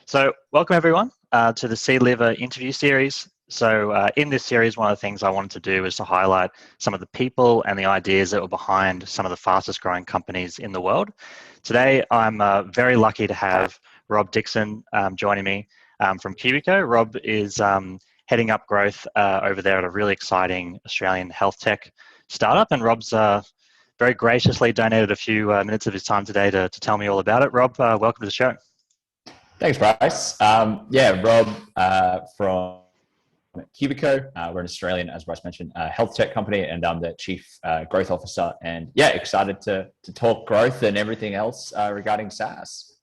So, welcome everyone to the SeedLever interview series. So, in this series, one of the things I wanted to do was to highlight some of the people and the ideas that were behind some of the fastest growing companies in the world. Today, I'm very lucky to have Rob Dickson joining me from Cubiko. Rob is heading up growth over there at a really exciting Australian health tech startup, and Rob's very graciously donated a few minutes of his time today to tell me all about it. Rob, welcome to the show. Thanks, Bryce. Rob from Cubiko. We're an Australian, as Bryce mentioned, health tech company, and I'm the chief growth officer. And excited to talk growth and everything else regarding SaaS.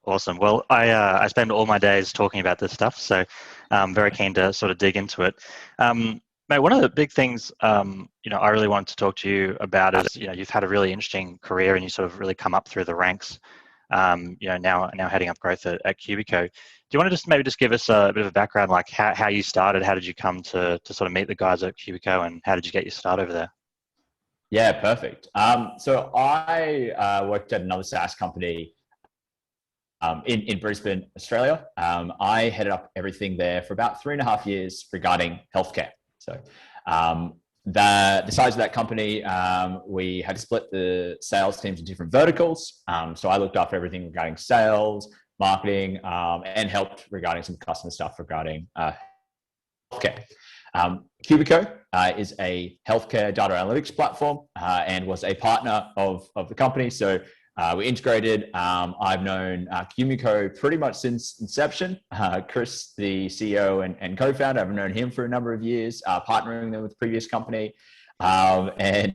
Awesome. Well, I spend all my days talking about this stuff, so I'm very keen to sort of dig into it. Mate, one of the big things I really wanted to talk to you about is you've had a really interesting career and you sort of really come up through the ranks. Now heading up growth at Cubiko. Do you want to maybe give us a bit of a background, like how you started? How did you come to sort of meet the guys at Cubiko, and how did you get your start over there? Yeah, perfect. So I worked at another SaaS company in Brisbane, Australia. I headed up everything there for about 3.5 years regarding healthcare. So the size of that company, we had to split the sales teams in different verticals. So I looked after everything regarding sales, marketing, and helped regarding some customer stuff regarding healthcare. Cubiko is a healthcare data analytics platform and was a partner of the company. So we integrated. I've known Cubiko pretty much since inception. Chris, the CEO and co-founder, I've known him for a number of years, partnering them with the previous company. My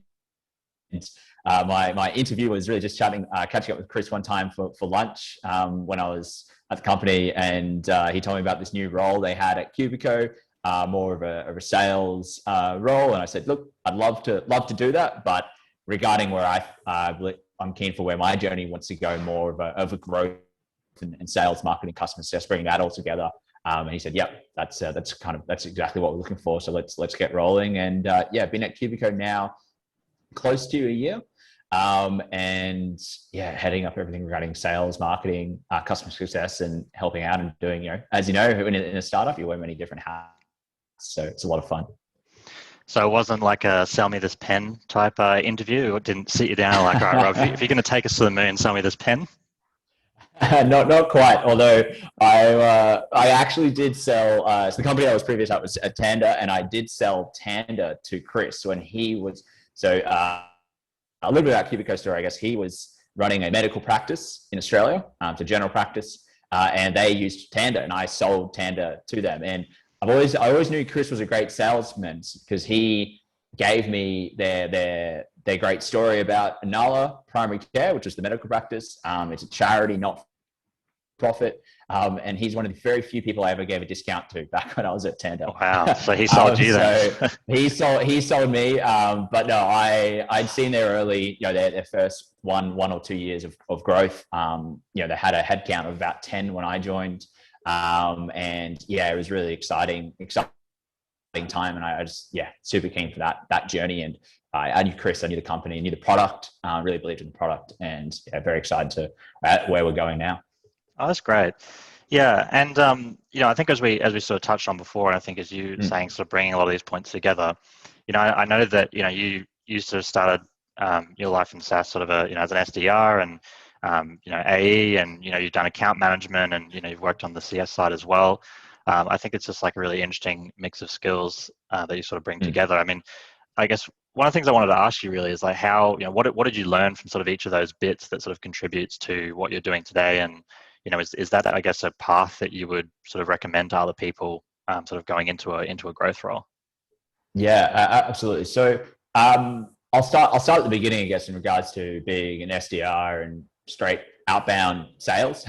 interview was really just catching up with Chris one time for lunch when I was at the company, and he told me about this new role they had at Cubiko, more of a sales role. And I said, look, I'd love to do that, but regarding where I'm keen for where my journey wants to go, more of a growth and sales, marketing, customer success, bringing that all together. And he said, "Yep, that's exactly what we're looking for. So let's get rolling." And been at Cubiko now close to a year, heading up everything regarding sales, marketing, customer success, and helping out and doing as you know, in a startup, you wear many different hats, so it's a lot of fun. So it wasn't like a sell me this pen type interview? It didn't sit you down like, all right, Rob, if you're going to take us to the moon, sell me this pen? Not quite. Although I actually did sell. So the company I was previous at was at Tanda, and I did sell Tanda to Chris when he was. So a little bit about Cubiko story. I guess he was running a medical practice in Australia, so general practice, and they used Tanda, and I sold Tanda to them. And I always knew Chris was a great salesman because he gave me their great story about Anala Primary Care, which is the medical practice. It's a charity, not profit, and he's one of the very few people I ever gave a discount to back when I was at Tanda. Wow! So he sold you then. So he sold me, but no, I'd seen their early, their first one or 2 years of growth. They had a headcount of about 10 when I joined. It was really exciting time, and I just super keen for that journey. And I knew Chris, I knew the company, I knew the product, really believed in the product, and very excited to where we're going now. Oh, that's great. Yeah, and I think as we sort of touched on before, and I think as you saying, sort of bringing a lot of these points together, I know that you used to started your life in SaaS sort of as an SDR and AE, and you've done account management, and you've worked on the CS side as well. I think it's just like a really interesting mix of skills that you sort of bring together. I mean, I guess one of the things I wanted to ask you really is like how what did you learn from sort of each of those bits that sort of contributes to what you're doing today, and is that, I guess, a path that you would sort of recommend to other people sort of going into a growth role? Yeah, absolutely. So I'll start at the beginning, I guess, in regards to being an SDR and straight outbound sales,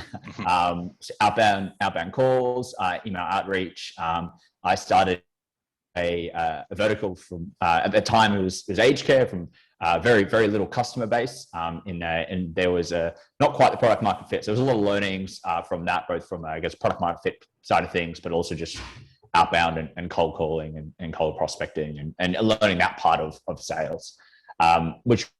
outbound calls, email outreach. I started a vertical from at the time it was aged care, from very, very little customer base in there, and there was not quite the product market fit. So there was a lot of learnings from that, both from I guess product market fit side of things, but also just outbound and cold calling and cold prospecting and learning that part of sales, which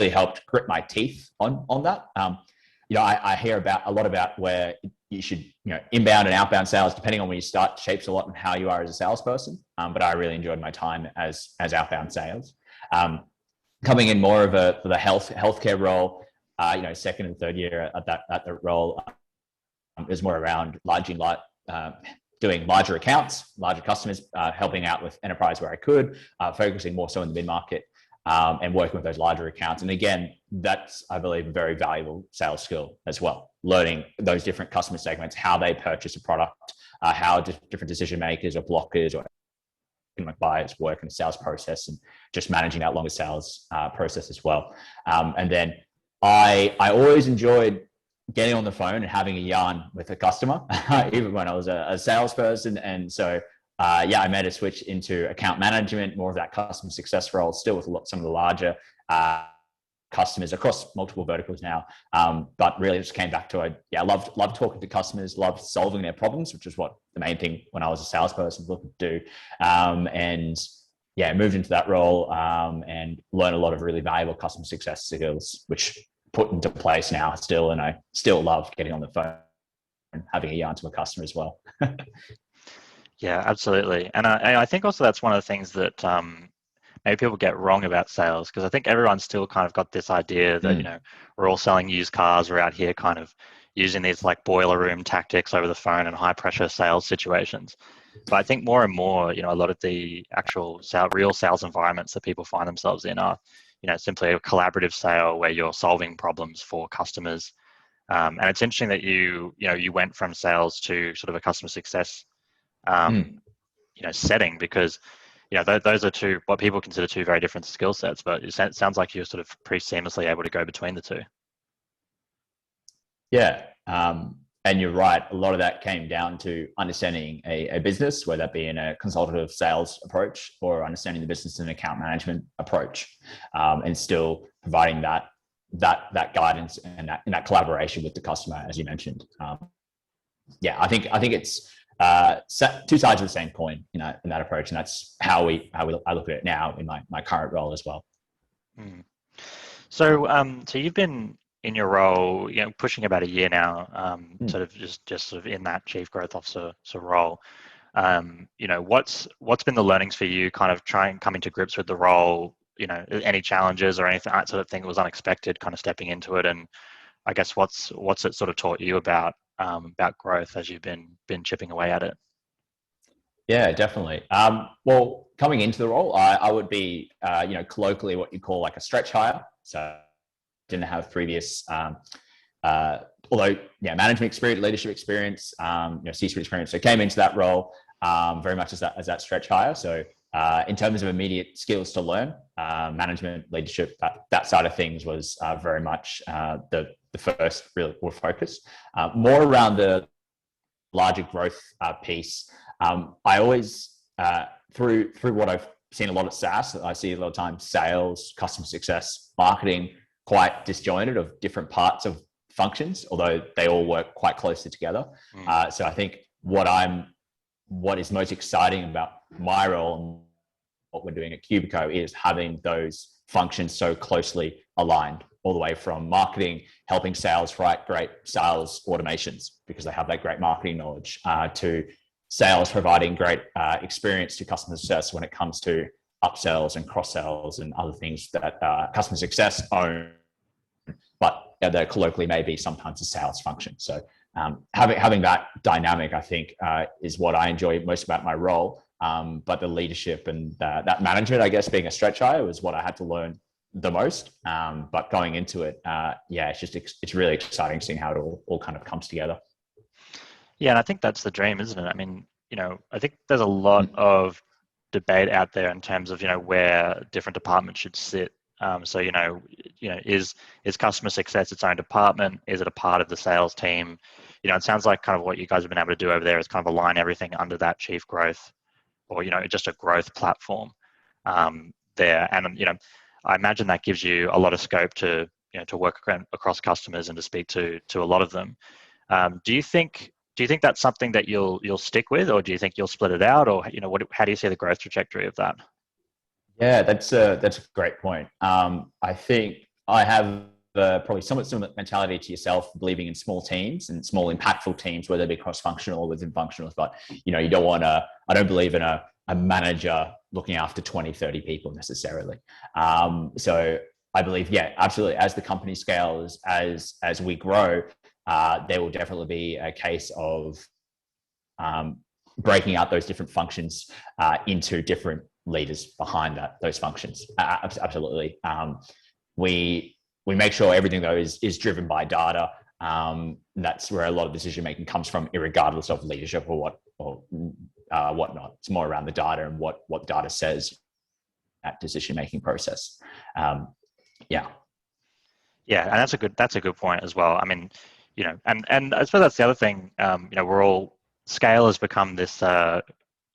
really helped grit my teeth on that. I hear a lot about where you should, inbound and outbound sales, depending on where you start, shapes a lot on how you are as a salesperson. But I really enjoyed my time as outbound sales. Coming in more of for the healthcare role, second and third year at the role, is more around doing larger accounts, larger customers, helping out with enterprise where I could, focusing more so in the mid-market, and working with those larger accounts. And again, that's, I believe, a very valuable sales skill as well. Learning those different customer segments, how they purchase a product, how different decision makers or blockers or economic buyers work in the sales process, and just managing that longer sales process as well. And then I always enjoyed getting on the phone and having a yarn with a customer, even when I was a salesperson. And so, I made a switch into account management, more of that customer success role, still with some of the larger customers across multiple verticals now. But really just came back to I loved talking to customers, loved solving their problems, which is what the main thing when I was a salesperson was looking to do. And moved into that role and learned a lot of really valuable customer success skills, which put into place now still. And I still love getting on the phone and having a yarn to a customer as well. Yeah, absolutely. And I think also that's one of the things that maybe people get wrong about sales, because I think everyone's still kind of got this idea that, we're all selling used cars. We're out here kind of using these like boiler room tactics over the phone and high pressure sales situations. But I think more and more, a lot of the actual real sales environments that people find themselves in are, simply a collaborative sale where you're solving problems for customers. And it's interesting that you went from sales to sort of a customer success setting, because those are what people consider two very different skill sets, but it sounds like you're sort of pretty seamlessly able to go between the two. And you're right, a lot of that came down to understanding a business, whether that be in a consultative sales approach or understanding the business in an account management approach, and still providing that guidance and that collaboration with the customer, as you mentioned. I think it's two sides of the same coin, in that approach, and that's how I look at it now in my current role as well. So you've been in your role, pushing about a year now, sort of just sort of in that chief growth officer role. What's been the learnings for you, kind of coming to grips with the role? Any challenges or anything, that sort of thing that was unexpected, kind of stepping into it, and I guess what's it sort of taught you about growth as you've been chipping away at it? Yeah, definitely. Well, coming into the role, I would be, colloquially what you call like a stretch hire. So didn't have previous, management experience, leadership experience, C-suite experience. So came into that role very much as that stretch hire. So in terms of immediate skills to learn, management, leadership, that side of things was very much the first real focus. More around the larger growth piece. I always, through what I've seen a lot of SaaS, I see a lot of times sales, customer success, marketing, quite disjointed of different parts of functions, although they all work quite closely together. So I think what is most exciting about my role and what we're doing at Cubico is having those functions so closely aligned, all the way from marketing, helping sales write great sales automations because they have that great marketing knowledge, to sales providing great experience to customer success when it comes to upsells and cross sells and other things that customer success own, but that colloquially may be sometimes a sales function. So having that dynamic, I think, is what I enjoy most about my role. But the leadership and that management, I guess, being a stretch hire was what I had to learn the most. But going into it, it's really exciting seeing how it all kind of comes together. Yeah, and I think that's the dream, isn't it? I mean, I think there's a lot of debate out there in terms of where different departments should sit. So is customer success its own department? Is it a part of the sales team? It sounds like kind of what you guys have been able to do over there is kind of align everything under that chief growth, or just a growth platform there. And I imagine that gives you a lot of scope to work across customers and to speak to a lot of them. Do you think that's something that you'll stick with, or do you think you'll split it out, or how do you see the growth trajectory of that? Yeah, that's a great point. I think I have probably somewhat similar mentality to yourself, believing in small teams and small impactful teams, whether they be cross-functional or within functionals. But, you don't want to, I don't believe in a manager looking after 20, 30 people necessarily. So I believe, yeah, absolutely. As the company scales, as we grow, there will definitely be a case of breaking out those different functions into different leaders behind those functions. Absolutely. We make sure everything though is driven by data. That's where a lot of decision making comes from, irregardless of leadership or whatnot. It's more around the data and what data says that decision making process. Yeah, and that's a good point as well. I mean, and I suppose that's the other thing. Scale has become this a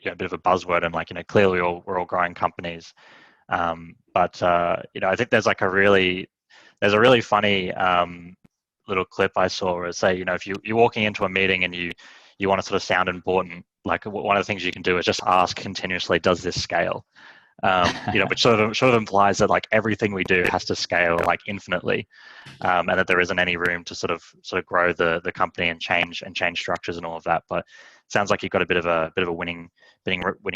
bit of a buzzword, and clearly we're all growing companies. But I think there's a really funny little clip I saw where it say, if you're walking into a meeting and you want to sort of sound important, one of the things you can do is just ask continuously, does this scale? Which sort of implies that everything we do has to scale infinitely, and that there isn't any room to sort of grow the company and change structures and all of that. But it sounds like you've got a bit of a winning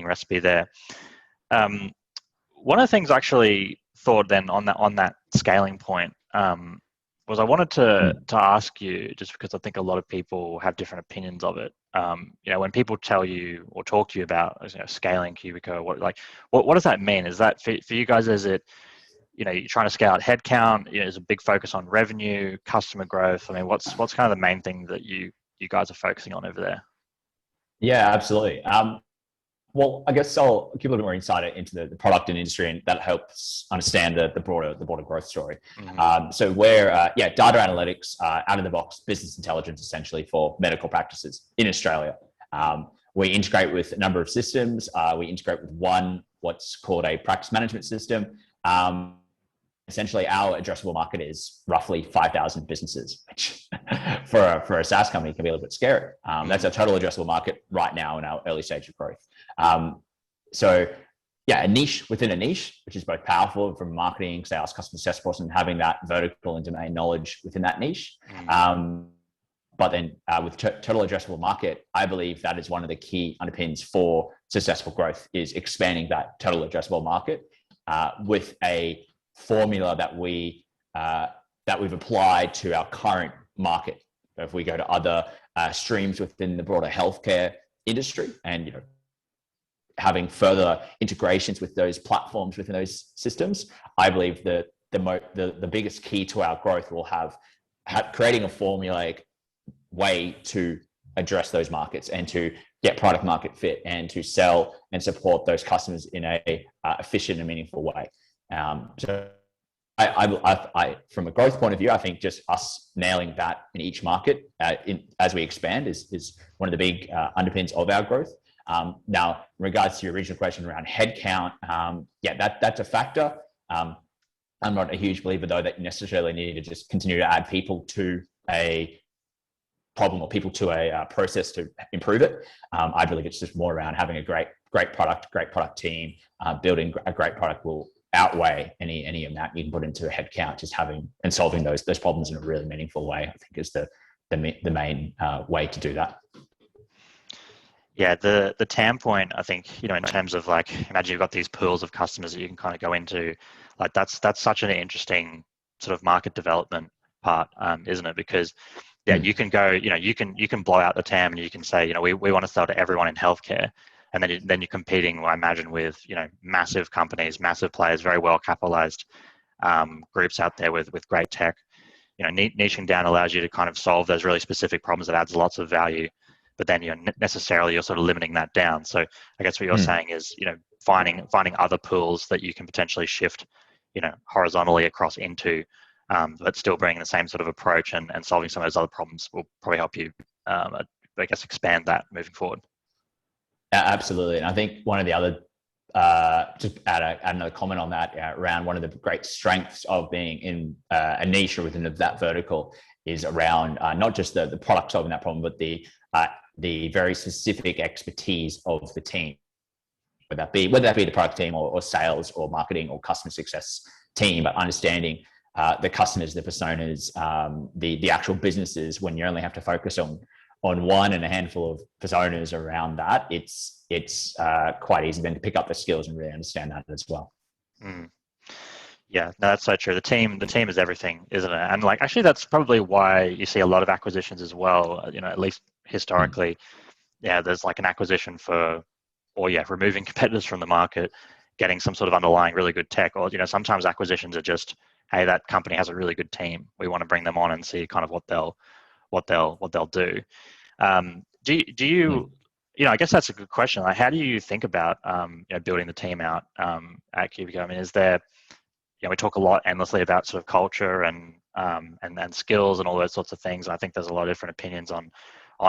recipe there. One of the things I actually thought then on that scaling point was I wanted to ask you, just because I think a lot of people have different opinions of it. When people tell you or talk to you about scaling Cubico, what does that mean? Is that for you guys? Is it you're trying to scale out headcount? Is a big focus on revenue, customer growth? I mean, what's kind of the main thing that you guys are focusing on over there? Yeah, absolutely. Well, I guess I'll give a little more insight into the product and industry, and that helps understand the broader growth story. Mm-hmm. So we're data analytics, out of the box business intelligence, essentially for medical practices in Australia. We integrate with a number of systems. We integrate with what's called a practice management system. Essentially, our addressable market is roughly 5,000 businesses, which for a SaaS company can be a little bit scary. That's our total addressable market right now in our early stage of growth. So a niche within a niche, which is both powerful from marketing, sales, customer success person, having that vertical and domain knowledge within that niche. But then with total addressable market, I believe that is one of the key underpins for successful growth, is expanding that total addressable market with a formula that we've applied to our current market. If we go to other streams within the broader healthcare industry, and having further integrations with those platforms within those systems, I believe that the biggest key to our growth will have creating a formulaic way to address those markets and to get product market fit and to sell and support those customers in a efficient and meaningful way. So I from a growth point of view, I think just us nailing that in each market as we expand is one of the big underpins of our growth. Now, in regards to your original question around headcount, that's a factor. I'm not a huge believer, though, that you necessarily need to just continue to add people to a problem or people to a process to improve it. I believe it's just more around having a great product team. Building a great product will outweigh any amount you can put into a headcount. Just having and solving those problems in a really meaningful way, I think, is the main way to do that. Yeah, the TAM point, I think, in terms of imagine you've got these pools of customers that you can kind of go into, that's such an interesting sort of market development part, isn't it? Because you can go, you can blow out the TAM and you can say, we want to sell to everyone in healthcare. And then you're competing, I imagine, with, massive companies, massive players, very well capitalized groups out there with great tech. Niching down allows you to kind of solve those really specific problems that adds lots of value. But then you're sort of limiting that down. So I guess what you're saying is, finding other pools that you can potentially shift, horizontally across into, but still bringing the same sort of approach and solving some of those other problems will probably help you, I guess, expand that moving forward. Absolutely. And I think one of the other, just add another comment on that, around one of the great strengths of being in a niche or within that vertical is around not just the product solving that problem, but the very specific expertise of the team, whether that be the product team or sales or marketing or customer success team, but understanding the customers, the personas, the actual businesses. When you only have to focus on one and a handful of personas around that, it's quite easy then to pick up the skills and really understand that as well. Mm. Yeah, no, that's so true. The team is everything, isn't it? And like, actually, that's probably why you see a lot of acquisitions as well. At least historically, yeah, there's like an acquisition removing competitors from the market, getting some sort of underlying really good tech, or sometimes acquisitions are just, hey, that company has a really good team. We want to bring them on and see kind of what they'll do. Do you? I guess that's a good question. Like, how do you think about building the team out at Cubiko? I mean, is there we talk a lot endlessly about sort of culture and skills and all those sorts of things. I think there's a lot of different opinions on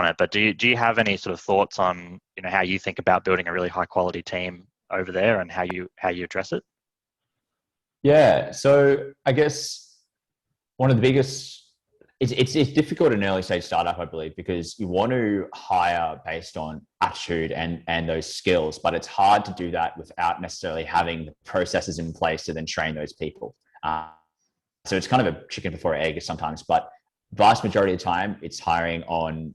it. But do you have any sort of thoughts on how you think about building a really high quality team over there and how you address it? Yeah. So I guess one of the biggest, it's difficult in an early stage startup, I believe, because you want to hire based on attitude and those skills, but it's hard to do that without necessarily having the processes in place to then train those people. So it's kind of a chicken before egg sometimes, but vast majority of the time it's hiring on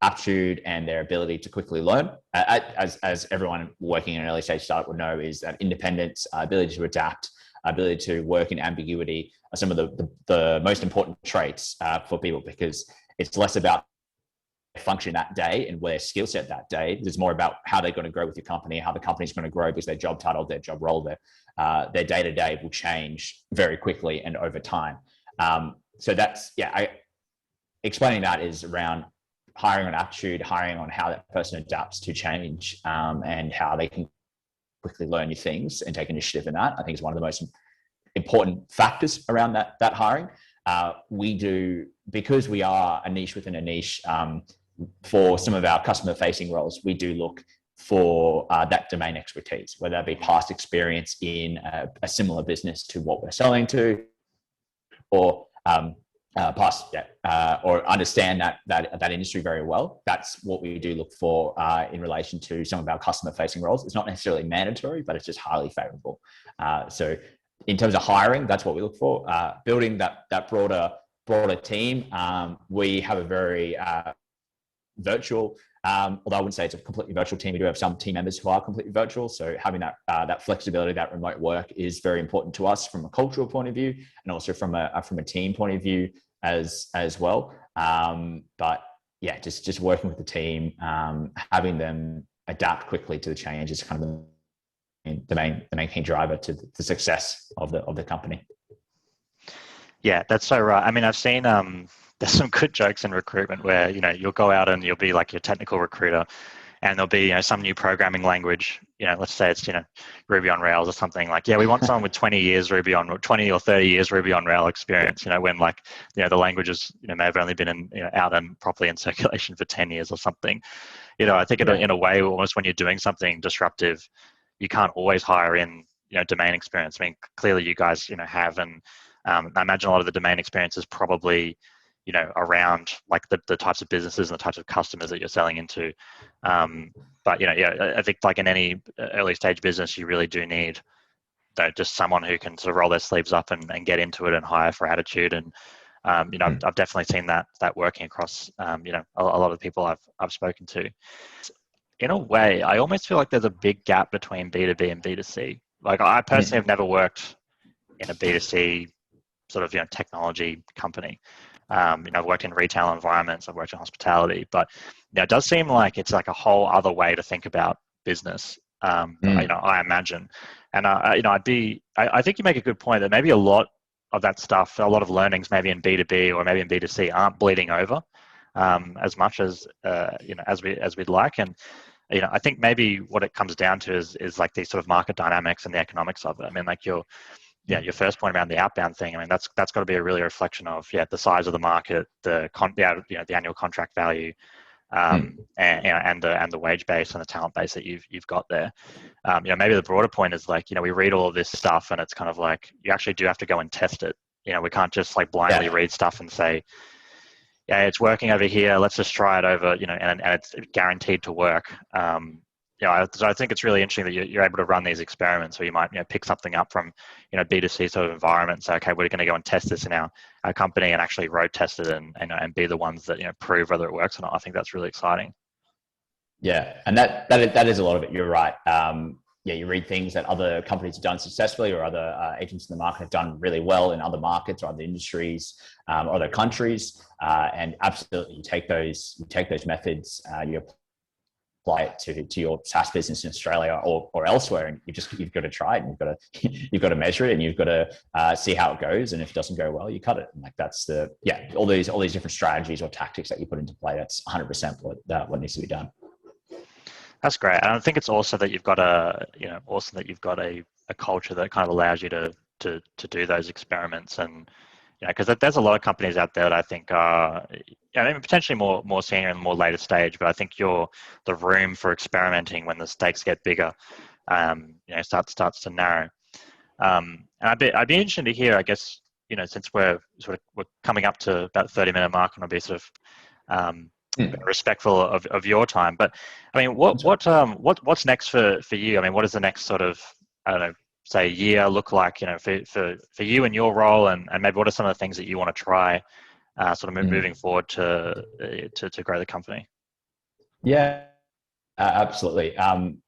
aptitude and their ability to quickly learn. As everyone working in an early stage startup would know, is that independence, ability to adapt, ability to work in ambiguity are some of the most important traits for people, because it's less about function that day and their skill set that day. It's more about how they're going to grow with your company, how the company's going to grow, because their job title, their job role, their day-to-day will change very quickly and over time. So that's, explaining that is around hiring on aptitude, hiring on how that person adapts to change, and how they can quickly learn new things and take initiative in that. I think is one of the most important factors around that hiring. We do, because we are a niche within a niche, for some of our customer facing roles, we do look for that domain expertise, whether that be past experience in a similar business to what we're selling to, or or understand that industry very well. That's what we do look for in relation to some of our customer facing roles. It's not necessarily mandatory, but it's just highly favorable. So in terms of hiring, that's what we look for. Building that broader team. We have a very virtual, although I wouldn't say it's a completely virtual team. We do have some team members who are completely virtual. So having that flexibility, that remote work is very important to us from a cultural point of view, and also from a team point of view as well. But yeah, just working with the team, having them adapt quickly to the change is kind of the main key driver to the success of the company. Yeah, that's so right. I mean, I've seen there's some good jokes in recruitment where you'll go out and you'll be like your technical recruiter, and there'll be some new programming language. Let's say it's Ruby on Rails or something. Like, yeah, we want someone with 20 or 30 years Ruby on Rails experience. When the languages may have only been out and properly in circulation for 10 years or something. I think in a way, almost when you're doing something disruptive, you can't always hire in domain experience. I mean, clearly you guys have, and I imagine a lot of the domain experience is probably around like the types of businesses and the types of customers that you're selling into. But I think like in any early stage business, you really do need just someone who can sort of roll their sleeves up and get into it and hire for attitude. And I've definitely seen that working across a lot of the people I've spoken to. In a way, I almost feel like there's a big gap between B2B and B2C. Like, I personally have never worked in a B2C sort of technology company. I've worked in retail environments, I've worked in hospitality, but it does seem like it's like a whole other way to think about business. I imagine, and I think you make a good point that maybe a lot of that stuff, a lot of learnings, maybe in B2B or maybe in B2C, aren't bleeding over as much as as we'd like. And I think maybe what it comes down to is like these sort of market dynamics and the economics of it. I mean, like your first point around the outbound thing. I mean, that's got to be a really reflection of the size of the market, the annual contract value, and the wage base and the talent base that you've got there. Maybe the broader point is like we read all of this stuff and it's kind of like you actually do have to go and test it. We can't just like blindly read stuff and say, yeah, it's working over here, let's just try it over, and it's guaranteed to work. so I think it's really interesting that you're able to run these experiments where you might, pick something up from, B2C sort of environment. So, okay, we're going to go and test this in our company and actually road test it and be the ones that, prove whether it works or not. I think that's really exciting. Yeah, and that is a lot of it. You're right. You read things that other companies have done successfully, or other agents in the market have done really well in other markets or other industries or other countries, and absolutely you take those methods, you apply it to your SaaS business in Australia or elsewhere, and you've got to try it, and you've got to measure it, and you've got to see how it goes, and if it doesn't go well, you cut it. And that's all these different strategies or tactics that you put into play. That's 100% what needs to be done. That's great. And I think it's also that you've got a culture that kind of allows you to do those experiments. And, because there's a lot of companies out there that I think are, potentially more senior and more later stage, but I think the room for experimenting when the stakes get bigger, starts to narrow. And I'd be interested to hear, I guess, since we're coming up to about 30-minute mark, and I'll be sort of, respectful of your time, but I mean, what's next for you? I mean, what is the next sort of, I don't know, say year look like, for you and your role, and maybe what are some of the things that you want to try, sort of moving forward to grow the company? Yeah, absolutely.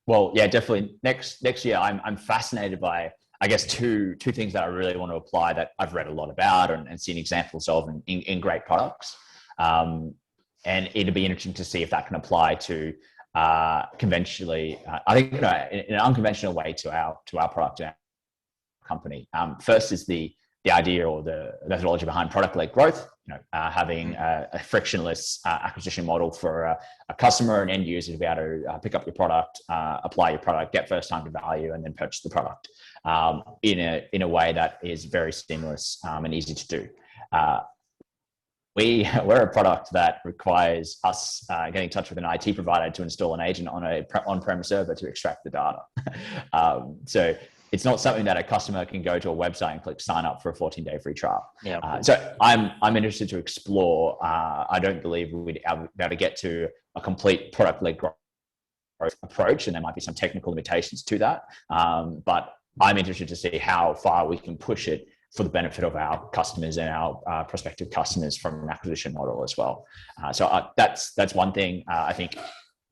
Well, yeah, definitely. Next year, I'm fascinated by, I guess, two things that I really want to apply that I've read a lot about and seen examples of in great products. And it'd be interesting to see if that can apply to conventionally, I think, in an unconventional way to our product and our company. First is the idea or the methodology behind product-led growth. Having a frictionless acquisition model for a customer and end user to be able to pick up your product, apply your product, get first time to value, and then purchase the product in a way that is very seamless and easy to do. We're a product that requires us getting in touch with an IT provider to install an agent on a on-prem server to extract the data. So it's not something that a customer can go to a website and click sign up for a 14-day free trial. Yeah. So I'm interested to explore. I don't believe we'd be able to get to a complete product-led growth approach, and there might be some technical limitations to that. But I'm interested to see how far we can push it for the benefit of our customers and our prospective customers from an acquisition model as well. So that's one thing. I think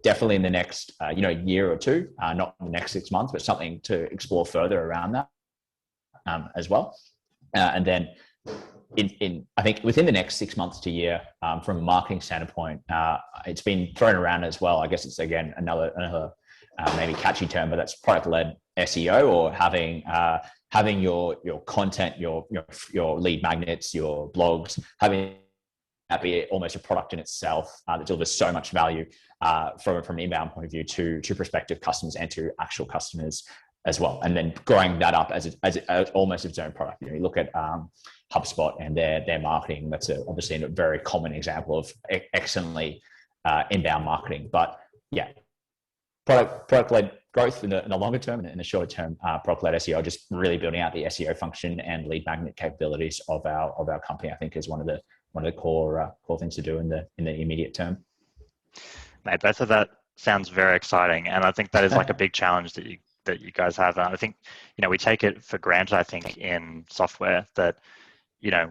definitely in the next year or two, not in the next 6 months, but something to explore further around that as well. And then I think within the next 6 months to year, from a marketing standpoint, it's been thrown around as well. I guess it's again another maybe catchy term, but that's product-led SEO, or having your content, your lead magnets, your blogs, having that be almost a product in itself that delivers so much value from an inbound point of view to prospective customers and to actual customers as well. And then growing that up as almost its own product. You look at HubSpot and their marketing. That's obviously a very common example of excellently inbound marketing. But yeah, product-led growth in the longer term, and in the shorter term, product-led SEO, just really building out the SEO function and lead magnet capabilities of our company, I think is one of the core things to do in the immediate term. Mate, both of that sounds very exciting, and I think that is like a big challenge that you guys have. And I think we take it for granted. I think in software that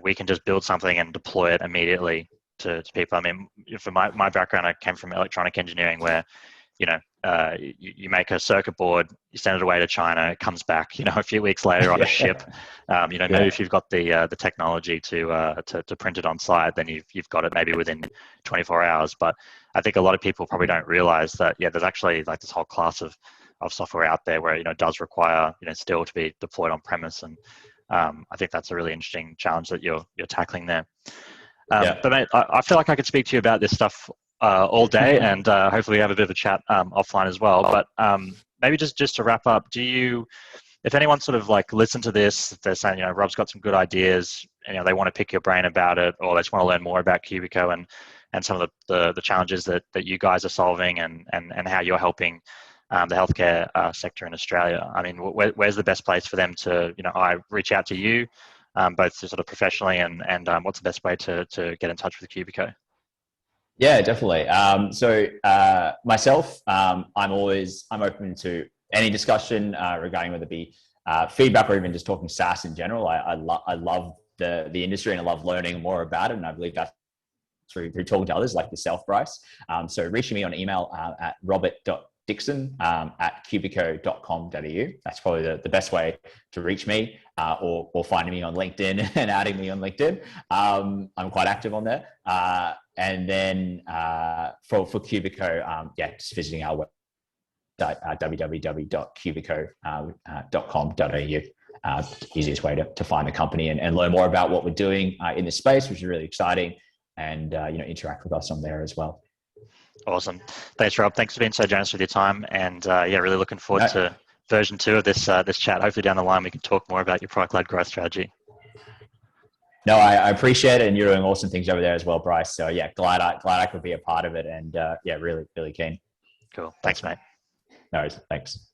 we can just build something and deploy it immediately to people. I mean, for my background, I came from electronic engineering, where you make a circuit board, you send it away to China, it comes back, a few weeks later on a ship. Maybe if you've got the technology to print it on site, then you've got it maybe within 24 hours. But I think a lot of people probably don't realize that, there's actually like this whole class of software out there where, it does require, still to be deployed on premise. And I think that's a really interesting challenge that you're tackling there. But mate, I feel like I could speak to you about this stuff all day, and hopefully have a bit of a chat offline as well. But maybe just to wrap up, if anyone sort of like listen to this, they're saying, Rob's got some good ideas, and they want to pick your brain about it, or they just want to learn more about Cubiko and some of the challenges that you guys are solving and how you're helping the healthcare sector in Australia. I mean, where's the best place for them to, I reach out to you, both sort of professionally and what's the best way to get in touch with Cubiko? Yeah, definitely. Myself, I'm open to any discussion regarding whether it be feedback or even just talking SaaS in general. I love the industry and I love learning more about it. And I believe that's through talking to others like yourself, Bryce. So reaching me on email at robert.dickson at cubico.com.au. That's probably the best way to reach me, or finding me on LinkedIn and adding me on LinkedIn. I'm quite active on there. And then for Cubico, just visiting our website, www.cubico.com.au. Easiest way to find the company and learn more about what we're doing in this space, which is really exciting, and interact with us on there as well. Awesome. Thanks, Rob. Thanks for being so generous with your time. And really looking forward to version 2 of this chat. Hopefully down the line we can talk more about your product-led growth strategy. No, I appreciate it, and you're doing awesome things over there as well, Bryce. So yeah, glad I could be a part of it, and really, really keen. Cool. Thanks, mate. No worries. Thanks.